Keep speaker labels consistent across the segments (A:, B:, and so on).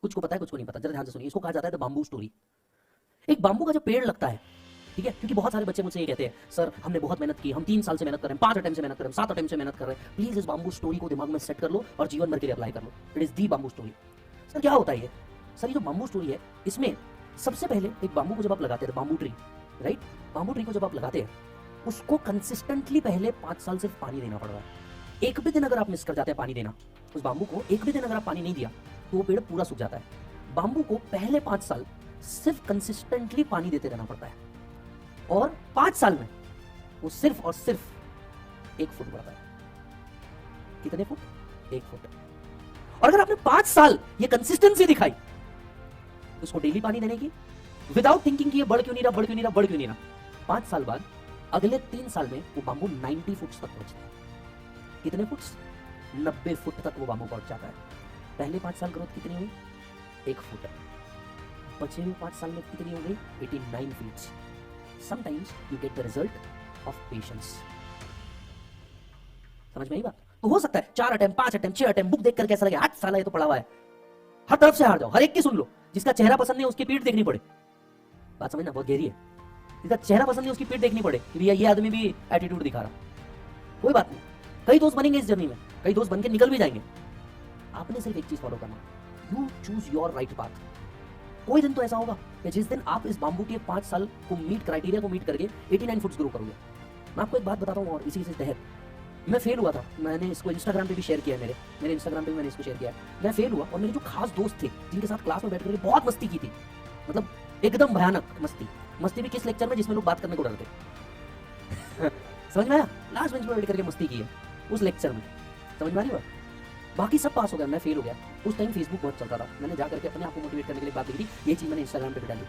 A: कुछ को पता है, कुछ को नहीं पता, जरा ध्यान से सुनिए। इसको कहा जाता है द बाम्बू स्टोरी। एक बाम्बू का जो पेड़ लगता है, ठीक है, क्योंकि बहुत सारे बच्चे मुझसे ये कहते हैं, सर हमने बहुत मेहनत की, हम 3 साल से मेहनत कर रहे हैं, 5 अटेम्प्ट से मेहनत कर रहे हैं, 7 अटेम्प्ट से मेहनत कर रहे हैं, प्लीज इस बाम्बू स्टोरी को दिमाग में सेट कर लो और जीवन भर के लिए अप्लाई कर लो। It is the bamboo story. Sir क्या होता है ये? सर ये जो बाम्बू स्टोरी है, इसमें सबसे पहले एक बाम्बू को जब आप लगाते हैं, bamboo tree, right, bamboo tree को जब आप लगाते हैं, उसको कंसिस्टेंटली पहले 5 साल सिर्फ पानी देना पड़ रहा है। एक भी दिन अगर आप मिस कर जाते हैं पानी देना, उस बाम्बू को एक भी दिन अगर आप पानी नहीं दिया तो वो पेड़ पूरा सूख जाता है। बाम्बू को पहले 5 साल सिर्फ कंसिस्टेंटली पानी देते रहना पड़ता है, और 5 साल में वो सिर्फ और सिर्फ 1 फुट बढ़ता है। कितने फुट? 1 फुट। और अगर आपने 5 साल ये कंसिस्टेंसी दिखाई उसको डेली पानी देने की, विदाउट थिंकिंग कि ये बढ़ क्यों नहीं रहा, बढ़ क्यों नहीं रहा, बढ़ क्यों नहीं रहा, 5 साल बाद अगले 3 साल में वो बाम्बू 90 फुट तक पहुंचता है। कितने फुट? 90 फुट तक वो बाम्बू पहुंच जाता है। पहले 5 साल ग्रोथ कितनी हुई? 1 फुट। बचे हुए 5 साल में कितनी हो गई? 89 feet. Sometimes you get the result of patience. समझ में आई बात? तो हो सकता है 4 अटेम्प्ट, 5 अटेम्प्ट, 6 अटेम्प्ट, बुक देखकर कैसा लगे, 8 साल ये तो पढ़ा हुआ है, हर तरफ से हार जाओ, हर एक की सुन लो, जिसका चेहरा पसंद नहीं उसकी पीठ देखनी पड़े। बात समझना, बहुत गहरी है। जिसका चेहरा पसंद नहीं उसकी पीठ देखनी पड़े कि भैया ये आदमी भी एटीट्यूड दिखा रहा। कोई बात नहीं, कई दोस्त बनेंगे इस जर्नी में, कई दोस्त बन के निकल भी जाएंगे। आपने सिर्फ एक चीज फॉलो करना, you choose your right path. कोई दिन तो ऐसा होगा कि जिस दिन आप इस बाम्बू के 5 साल को मीट, क्राइटेरिया को मीट करके 89 फुट्स ग्रो करोगे। मैं आपको एक बात बताता हूँ, और इसी से तहत मैं फेल हुआ था। मैंने इसको इंस्टाग्राम पे भी शेयर किया है, मेरे इंस्टाग्राम पे भी मैंने इसको शेयर किया है। मैं फेल हुआ और मेरे जो खास दोस्त थे, जिनके साथ क्लास में बैठ करके बहुत मस्ती की थी, मतलब एकदम भयानक मस्ती भी किस लेक्चर में जिसमें लोग बात करने को डरते समझ में आया? लास्ट बेंच पर बैठ करके मस्ती की है उस लेक्चर में, समझ में आ रही बात? बाकी सब पास हो गया, मैं फेल हो गया। उस टाइम फेसबुक बहुत चलता था, मैंने जा करके अपने आप को मोटिवेट करने के लिए बात लिखी थी, ये चीज मैंने इंस्टाग्राम पे भी डाली।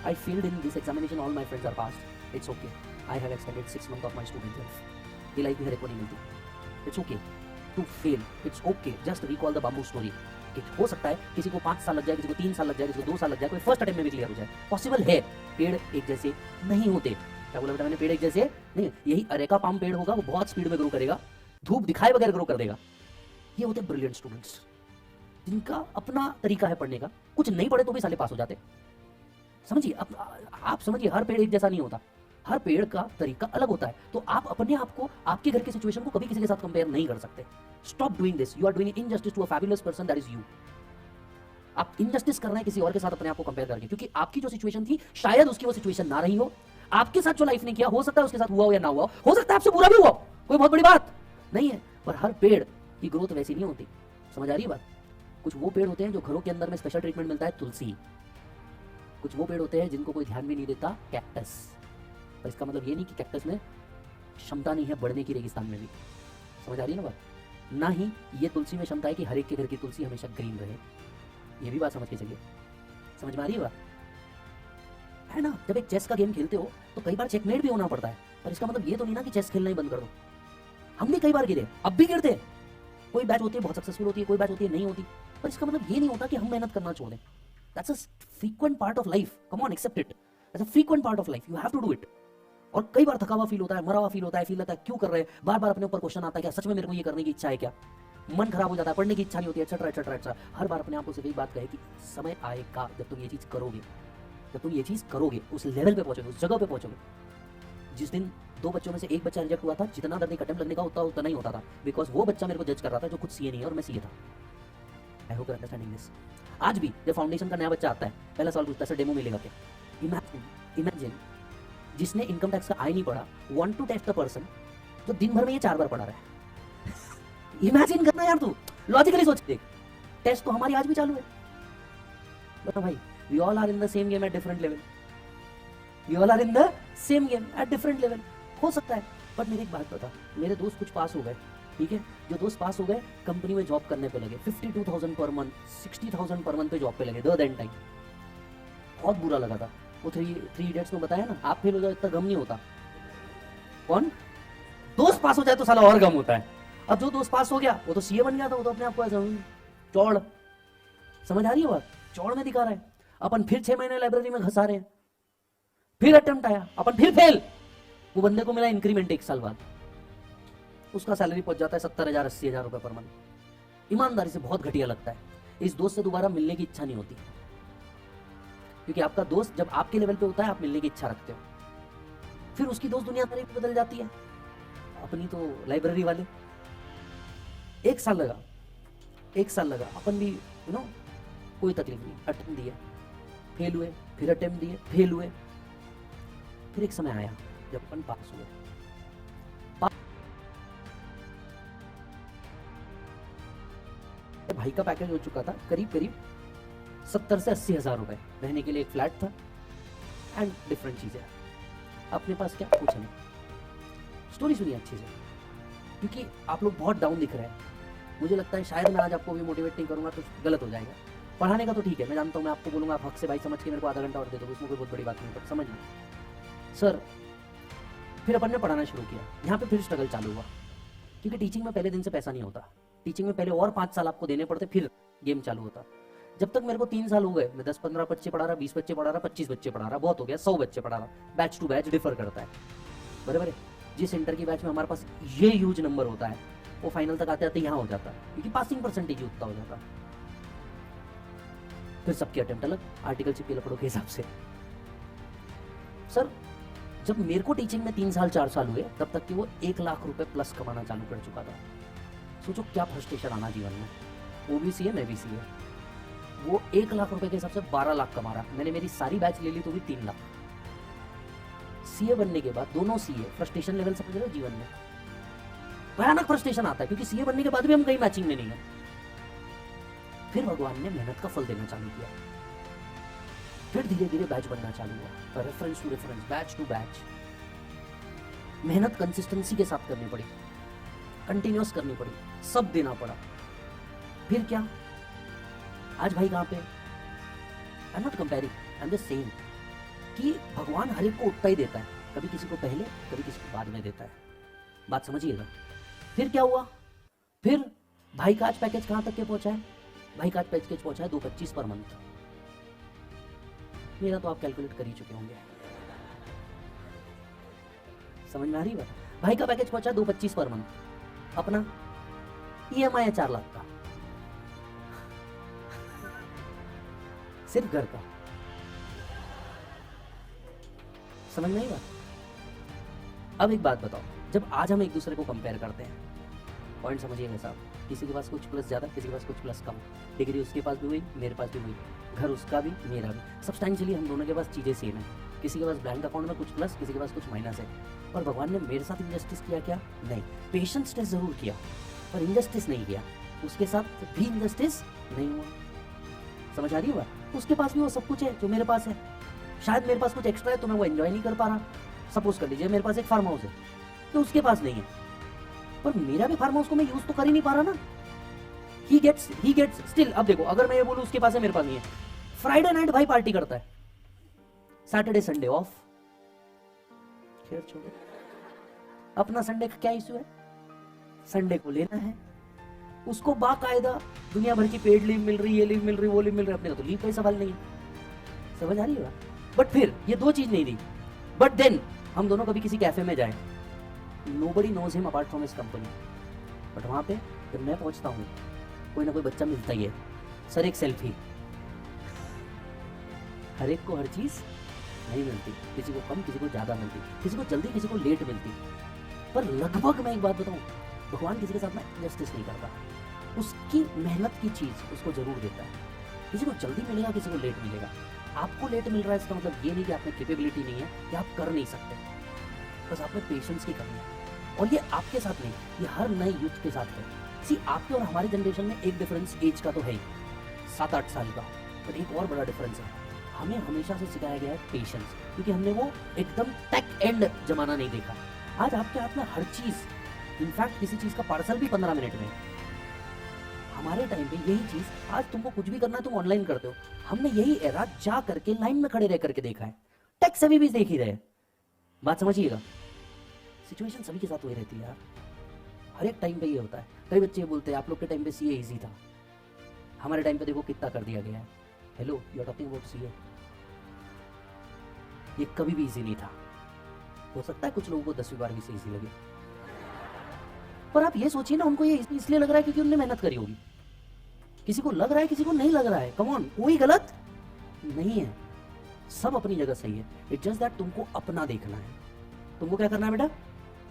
A: I failed in this examination, all my friends are passed, it's okay, I have extended 6 month of my student life. ये लाइफ भी हर एक को नहीं मिलती। It's okay to fail, it's okay, just recall the bamboo story. हो सकता है किसी को 5 साल लग जाए, किसी को 3 साल लग जाए, किसी को 2 साल लग जाए, कोई फर्स्ट अटेम्प्ट में भी क्लियर हो जाए, पॉसिबल है। पेड़ एक जैसे नहीं होते। क्या बोला बेटा मैंने? पेड़ एक जैसे नहीं। यही अरेका पाम पेड़ होगा, वो बहुत स्पीड में ग्रो करेगा, धूप दिखाए बगैर ग्रो कर देगा। ये होते ब्रिलियंट स्टूडेंट्स, जिनका अपना तरीका है पढ़ने का, कुछ नहीं पढ़े तो भी साले पास हो जाते। समझिए, आप समझिए, हर पेड़ एक जैसा नहीं होता, हर पेड़ का तरीका अलग होता है। तो आप अपने आप को, आपके घर की सिचुएशन को कभी किसी के साथ कंपेयर नहीं कर सकते। Stop doing this, you are doing injustice to a fabulous person, that is you. आप इनजस्टिस कर रहे हैं किसी और के साथ अपने आप को कंपेयर करके, क्योंकि आपकी जो सिचुएशन थी शायद उसकी वो सिचुएशन ना रही हो। आपके साथ जो लाइफ ने किया, हो सकता है उसके साथ हुआ हो या ना हुआ हो सकता है आपसे बुरा भी हुआ, कोई बहुत बड़ी बात नहीं है। पर हर पेड़ की ग्रोथ वैसी नहीं होती। समझ आ रही है बात? कुछ वो पेड़ होते हैं जो घरों के अंदर में स्पेशल ट्रीटमेंट मिलता है, तुलसी। कुछ वो पेड़ होते हैं जिनको कोई ध्यान भी नहीं देता, कैक्टस। पर इसका मतलब ये नहीं कि कैक्टस में क्षमता नहीं है बढ़ने की रेगिस्तान में भी। समझ आ रही है ना बात? ना ही ये तुलसी में क्षमता है कि हर एक के घर की तुलसी हमेशा ग्रीन रहे। ये भी बात समझ के चलिए। समझ में आ रही है बात? है ना? जब एक चेस का गेम खेलते हो तो कई बार चेकमेट भी होना पड़ता है, पर इसका मतलब ये तो नहीं ना कि चेस खेलना ही बंद कर दो। हम भी कई बार गिरे, अब भी गिरते हैं। कोई बैच होती है बहुत सक्सेसफुल होती है, कोई बैच होती है नहीं होती, पर इसका मतलब ये नहीं होता कि हम मेहनत करना छोड़ दें। That's a frequent part of life, come on, accept it. That's a frequent part of life, you have to do it. और कई बार थका हुआ फील होता है, मरा हुआ फील होता है, फील होता है क्यों कर रहे हैं, बार बार अपने ऊपर क्वेश्चन आता है, क्या सच में मेरे को ये करने की इच्छा है क्या, मन खराब हो जाता है, पढ़ने की इच्छा नहीं होती, एक्सेट्रा एक्सेट्रा एक्सेट्रा। हर बार अपने आप को सिर्फ एक बात कहे कि समय आएगा जब तुम ये चीज करोगे, जब तुम ये चीज करोगे, उस लेवल पे पहुंचोगे, उस जगह पे पहुंचोगे। जिस दिन 2 बच्चों में से एक बच्चा रिजेक्ट हुआ था, जितना दर्द एक अटेम्प्ट लगने का उतना नहीं होता था, बिकॉज वो बच्चा मेरे को जज कर रहा था जो खुद सीए नहीं है और मैं सीए था। I hope you understanding this. आज भी जब फाउंडेशन का नया बच्चा आता है, पहला सवाल पूछता है, सर डेमो मिलेगा क्या? इमेजिन जिसने इनकम टैक्स का आई नहीं पढ़ा, want to test the person जो दिन भर में ये 4 बार पढ़ा रहा है। इमेजिन करना यार, तू लॉजिकली सोच देख। टेस्ट तो हमारी आज भी चालू है, बताओ भाई। We all are in the same game at different level, we all are in the same game at different level. हो सकता है, बट मेरी एक बात बता, मेरे दोस्त कुछ पास हो गए, ठीक है, जो दोस्त पास हो गए कंपनी में जॉब करने पे लगे, 52,000 पर मंथ, 60,000 पर मंथ पे जॉब पे लगे द देन टाइम। बहुत बुरा लगा था। वो थ्री इडियट्स में बताया ना, आप फेल हो जाओ इतना गम नहीं होता। कौन? दोस्त पास हो जाए तो साला और गम होता है। अब जो दोस्त पास हो गया वो तो सीए बन गया था, वो तो अपने आप को ऐसा चौड़, समझ आ रही है बात? चौड़ में दिखा रहा है। अपन फिर 6 महीने लाइब्रेरी में घसा रहे हैं, फिर अटेम्प्ट आया, अपन फिर फेल। वो बंदे को मिला इंक्रीमेंट 1 साल बाद, उसका सैलरी पहुंच जाता है 70,000 80,000 रुपए पर मंथ। ईमानदारी से बहुत घटिया लगता है। इस दोस्त से दोबारा मिलने की इच्छा नहीं होती, क्योंकि आपका दोस्त जब आपके लेवल पे होता है आप मिलने की इच्छा रखते हो, फिर उसकी दोस्त दुनियादारी भी बदल जाती है। अपनी तो लाइब्रेरी वाले, एक साल लगा अपन भी कोई तकलीफ नहीं, अटेम्प्ट दिए फेल हुए, फिर अटेम्प्ट दिए फेल हुए, फिर एक समय आया जब अपन पास हुए। भाई का पैकेज हो चुका था करीब 70 से 80 हजार रुपए, रहने के लिए एक फ्लैट था एंड डिफरेंट चीजें। अपने पास क्या, कुछ नहीं। स्टोरी सुनिए अच्छी से, क्योंकि आप लोग बहुत डाउन दिख रहे हैं। मुझे लगता है शायद मैं आज आपको भी मोटिवेट नहीं करूंगा तो गलत हो जाएगा। पढ़ाने का तो ठीक है, मैं जानता हूँ, मैं आपको बोलूंगा आप हक से भाई समझ के मेरे को आधा घंटा और दे दो, उसमें कोई बहुत बड़ी बात नहीं, पर समझ लो सर। फिर अपन ने पढ़ाना शुरू किया, यहाँ पे फिर स्ट्रगल चालू हुआ, क्योंकि टीचिंग में पहले दिन से पैसा नहीं होता। टीचिंग में पहले और 5 साल आपको देने पड़ते, फिर गेम चालू होता। जब तक मेरे को 3 साल हो गए, मैं 10-15 बच्चे पढ़ा रहा, 20 बच्चे पढ़ा रहा, 25 बच्चे पढ़ा रहा, बहुत हो गया 100 बच्चे पढ़ा रहा। बैच टू बैच डिफर करता है, बराबर है। जिस इंटर की बैच में हमारे पास ये ह्यूज नंबर होता है, वो फाइनल तक आते आते यहाँ हो जाता है, क्योंकि पासिंग परसेंटेज उतना हो जाता। फिर सबके अटेम्प्ट अलग, आर्टिकल चिपके लपड़ों के हिसाब से। सर जब मेरे को टीचिंग में 3 साल 4 साल हुए, तब तक कि वो 1 लाख रुपए प्लस कमाना चालू कर चुका था। सोचो क्या फ्रस्ट्रेशन आना जीवन में। वो भी सीए, मैं भी सीए। वो 1 लाख रुपए के हिसाब से 12 लाख कमा रहा। मैंने मेरी सारी बैच ले ली तो भी 3 लाख। सीए बनने के बाद दोनों सीए, फ्रस्ट्रेशन लेवल समझ रहे हो जीवन में, भयानक फ्रस्ट्रेशन आता है, क्योंकि सीए बनने के बाद भी हम कहीं मैचिंग में नहीं है। फिर भगवान ने मेहनत का फल देना चालू किया, फिर धीरे धीरे बैच बनना चालू हुआ, reference to reference, batch to batch. मेहनत कंसिस्टेंसी के साथ करनी पड़ी, कंटिन्यूअस करनी पड़ी, सब देना पड़ा। फिर क्या, आज भाई कहां पे, I am not comparing, I am just saying कि भगवान हर एक को उतना ही देता है, कभी किसी को पहले, कभी किसी को बाद में देता है। बात समझिएगा। फिर क्या हुआ, फिर भाई का आज पैकेज कहां तक के पहुंचा है? भाई का आज पैकेज पहुंचा है 225 पर मंथ। मेरा तो आप कैलकुलेट कर ही चुके होंगे, समझ में आ रही बात? भाई का पैकेज पहुंचा 225 पर मंथ, अपना ईएमआई है 4 लाख का, सिर्फ घर का। समझ में आई बात? अब एक बात बताओ, जब आज हम एक दूसरे को कंपेयर करते हैं, पॉइंट समझिएगा साहब, किसी के पास कुछ प्लस ज्यादा, किसी के पास कुछ प्लस कम, डिग्री उसके पास भी हुई, मेरे पास भी हुई, घर उसका भी, मेरा भी, सब्सटेंशियली हम दोनों के पास चीजें सेम है। किसी के पास बैंक अकाउंट में कुछ प्लस, किसी के पास कुछ माइनस है। पर भगवान ने मेरे साथ इंजस्टिस किया क्या? नहीं। पेशेंस टेस्ट जरूर किया, पर इंजस्टिस नहीं किया। उसके साथ भी इंजस्टिस नहीं हुआ। समझ आ रही है? उसके पास भी वो सब कुछ है जो मेरे पास है। शायद मेरे पास कुछ एक्स्ट्रा है तो मैं वो एंजॉय नहीं कर पा रहा। सपोज कर लीजिए मेरे पास एक फार्म हाउस है तो उसके पास नहीं है, पर मेरा भी फार्म हाउस को मैं यूज तो कर ही नहीं पा रहा ना। He gets still. अब देखो, अगर मैं ये बोलूं उसके पास है मेरे पास नहीं है, फ्राइडे नाइट भाई पार्टी करता है, सैटरडे संडे ऑफ। खैर छोड़ो, अपना संडे का क्या इशू है? संडे को लेना है उसको, बाकायदा दुनिया भर की पेड लीव मिल रही, ये लीव मिल रही, वो लीव मिल रही, अपने को तो लीव का ही सवाल नहीं है। समझ आ रही है? बट फिर ये दो चीज नहीं दी। बट देन हम दोनों कभी किसी कैफे में जाए, nobody knows him apart from his company, but वहां पे जब मैं पहुंचता हूँ कोई ना कोई बच्चा मिलता ही है, सर एक सेल्फी। हर एक को हर चीज नहीं मिलती, किसी को कम, किसी को ज्यादा मिलती, किसी को जल्दी, किसी को लेट मिलती। पर लगभग मैं एक बात बताऊं, भगवान किसी के साथ में जस्टिस नहीं करता। उसकी मेहनत की चीज उसको जरूर देता है। किसी को जल्दी मिलेगा, किसी को लेट मिलेगा। आपको लेट मिल रहा है इसका मतलब ये नहीं कि आप में कैपेबिलिटी नहीं है कि आप कर नहीं सकते, बस आप में पेशेंस की कमी है। और ये आपके साथ नहीं, ये हर नए यूथ के साथ है। सी, आपके और हमारी जनरेशन में एक डिफरेंस एज का तो है ही, 7-8 साल का, पर एक और बड़ा डिफरेंस है, हमें हमेशा से सिखाया गया है पेशेंस, क्योंकि हमने वो एकदम टेक एंड जमाना नहीं देखा। आज आपके हाथ में हर चीज, इनफैक्ट किसी चीज का पार्सल भी 15 मिनट में है। हमारे टाइम पे यही चीज, आज तुमको कुछ भी करना है तुम ऑनलाइन करते हो, हमने यही एरा जा करके लाइन में खड़े रह करके देखा है। टेक सभी भी देख ही रहे। बात समझिएगा, सिचुएशन सभी के साथ वही रहती है यार, हर एक टाइम पे ये होता है। कई बच्चे बोलते हैं आप लोग के टाइम पे सीए इजी था, हमारे टाइम पे देखो कितना कर दिया गया है। Hello, you are talking about CA. ये कभी भी इजी नहीं था। हो सकता है कुछ लोगों को 10वीं 12वीं से इजी लगे, पर आप ये सोचिए ना, उनको ये इसलिए लग रहा है क्योंकि उन्होंने मेहनत करी होगी। किसी को लग रहा है, किसी को नहीं लग रहा है, कम ऑन, कोई गलत नहीं है, सब अपनी जगह सही है। इट्स जस्ट दैट तुमको अपना देखना है। तुमको क्या करना है बेटा?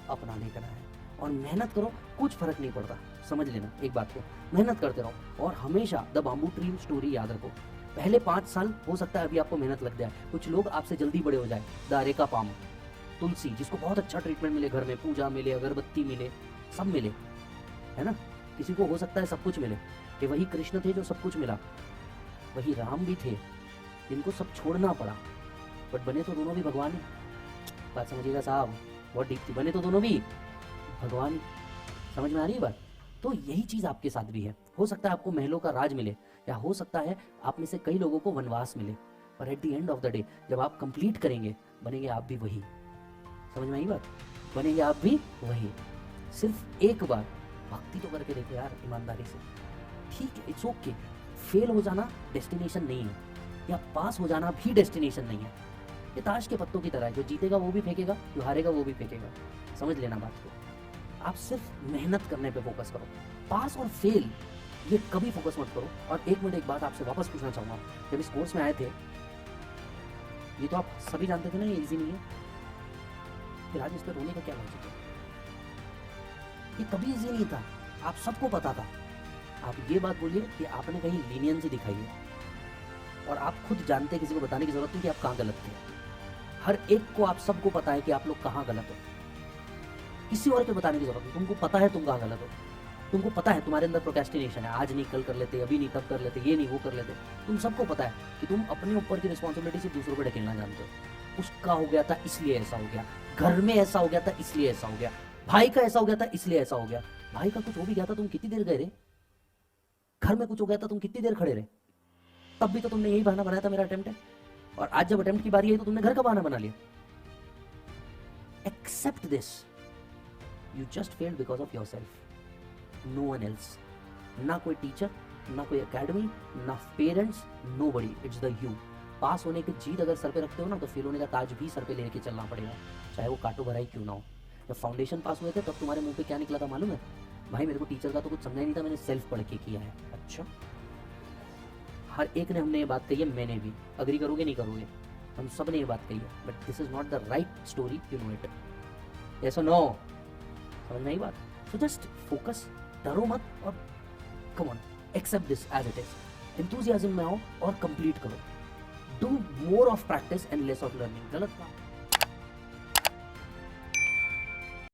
A: अपना देखना है, और मेहनत करो, कुछ फर्क नहीं पड़ता। समझ लेना एक बात को, मेहनत करते रहो। और हमेशा द बाम्बू ट्री स्टोरी याद रखो। पहले 5 साल हो सकता है अभी आपको मेहनत लग जाए, कुछ लोग आपसे जल्दी बड़े हो जाए। द अरेका पाम, तुलसी, जिसको बहुत अच्छा ट्रीटमेंट मिले, घर में पूजा मिले, अगरबत्ती मिले, सब मिले, है ना। किसी को हो सकता है सब कुछ मिले, कि वही कृष्ण थे जो सब कुछ मिला, वही राम भी थे जिनको सब छोड़ना पड़ा, बट बने तो दोनों भी भगवान ही। बात समझिएगा साहब, बहुत डीप थी, बने तो दोनों भी भगवान ही। समझ में आ रही है बात? तो यही चीज आपके साथ भी है। हो सकता है आपको महलों का राज मिले, या हो सकता है आप में से कई लोगों को वनवास मिले, पर at the end of the day जब आप कंप्लीट करेंगे, बनेंगे आप भी वही। समझ में आई बात? बनेंगे आप भी वही। सिर्फ एक बार भक्ति तो करके देखो यार, ईमानदारी से। ठीक है, इट्स ओके। फेल हो जाना डेस्टिनेशन नहीं है, या पास हो जाना भी डेस्टिनेशन नहीं है। ये ताश के पत्तों की तरह है, जो जीतेगा वो भी फेंकेगा, जो हारेगा वो भी फेंकेगा। समझ लेना बात को। आप सिर्फ मेहनत करने पे फोकस करो, पास और फेल ये कभी फोकस मत करो। और एक मिनट, एक बात आपसे वापस पूछना चाहूंगा, जब इस कोर्स में आए थे, ये तो आप सभी जानते थे ना ये इजी नहीं है, फिर आज इस पर रोने का क्या लॉजिक है? ये कभी इजी नहीं था, आप सबको पता था। आप ये बात बोलिए कि आपने कहीं लीनियंसी दिखाई है, और आप खुद जानते, किसी को बताने की जरूरत नहीं कि आप कहाँ गलत थे। हर एक को, आप सबको पता है कि आप लोग कहाँ गलत हो, किसी और को बताने की जरूरत नहीं। तुमको पता है तुम कहाँ गलत हो, तुमको पता है तुम्हारे अंदर प्रोक्रेस्टिनेशन है, आज नहीं कल कर लेते, अभी नहीं तब कर लेते, ये नहीं वो कर लेते। तुम सबको पता है कि तुम अपने ऊपर की रिस्पॉन्सिबिलिटी से दूसरों को ढकेलना जानते हो। उसका हो गया था इसलिए ऐसा हो गया, घर में ऐसा हो गया था इसलिए ऐसा हो गया, भाई का ऐसा हो गया था इसलिए ऐसा हो गया। भाई का कुछ हो भी गया था, तुम कितनी देर गए रे? घर में कुछ हो गया था, तुम कितनी देर खड़े रहे? तब भी तो तुमने यही बहाना बनाया था मेरा अटेम्प्ट है, और आज जब अटेम्प्ट की बारी आई तो तुमने घर का बहाना बना लिया। Accept this, you just failed because of yourself, no one else. ना कोई टीचर, ना कोई एकेडमी, ना parents, nobody, it's the you. Pass होने की जीत अगर सर पे रखते हो ना, तो फेल होने का ताज भी सर पे लेके चलना पड़ेगा, चाहे वो काटो भरा ही क्यों ना हो। जब फाउंडेशन पास हुए थे तब तुम्हारे मुंह पे क्या निकला था मालूम है? भाई मेरे को टीचर का तो कुछ समझा ही नहीं था, मैंने सेल्फ पढ़ के किया है। अच्छा, हर एक ने, हमने ये बात कही है, मैंने भी। अग्री करोगे नहीं करोगे, हम सब ने ये बात कही है, but this is not the right story, you know it. Yes और नो? समझ में आई बात? सो जस्ट फोकस, डरो मत, और come on, accept this as it is. Enthusiasm में आओ और कंप्लीट करो। Do more of practice and less of learning. गलत काम